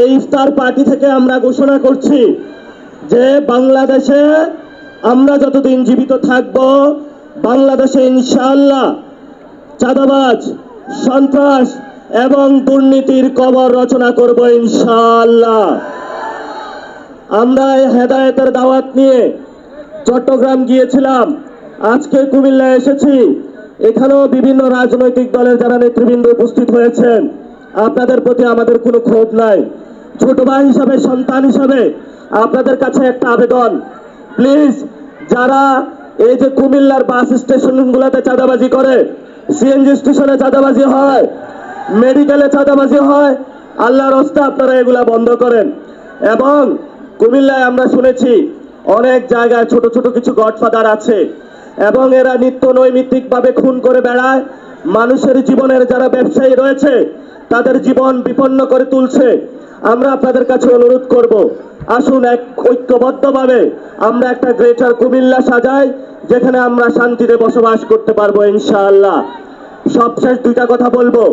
এই ইফতার পার্টি থেকে আমরা ঘোষণা করছি যে বাংলাদেশে আমরা যতদিন জীবিত থাকব, বাংলাদেশে ইনশাআল্লাহ চাঁদাবাজ, সন্ত্রাস এবং দুর্নীতির কবর রচনা করব ইনশাআল্লাহ। আমরা এই হেদায়েতের দাওয়াত নিয়ে চট্টগ্রাম গিয়েছিলাম, আজকে কুমিল্লায় এসেছি। এখানেও বিভিন্ন রাজনৈতিক দলের যারা নেতৃবৃন্দ উপস্থিত হয়েছেন, আপনাদের প্রতি আমাদের কোনো ক্ষোভ নাই। ছোট ভাই হিসাবে, সন্তান হিসাবে আপনাদের কাছে একটা আবেদন, প্লিজ যারা এই যে কুমিল্লার বাস স্টেশনগুলোতে চাঁদাবাজি করে, সিএনজি স্টেশনে চাঁদাবাজি হয়, মেডিকেলে চাঁদাবাজি হয়, আল্লাহর রাস্তায় আপনারা এগুলা বন্ধ করেন। এবং কুমিল্লায় আমরা শুনেছি অনেক জায়গায় ছোট ছোট কিছু গডফাদার আছে এবং এরা নিত্য নৈমিত্তিক ভাবে খুন করে বেড়ায়। মানুষের জীবনের যারা ব্যবসায়ী রয়েছে তাদের জীবন বিপন্ন করে তুলছে। আমরা আপনাদের কাছে অনুরোধ করব, আসুন এক ঐক্যবদ্ধভাবে আমরা একটা গ্রেটার কুমিল্লা সাজাই, যেখানে আমরা শান্তিতে বসবাস করতে পারবো ইনশাআল্লাহ। সবশেষ দুইটা কথা বলবো।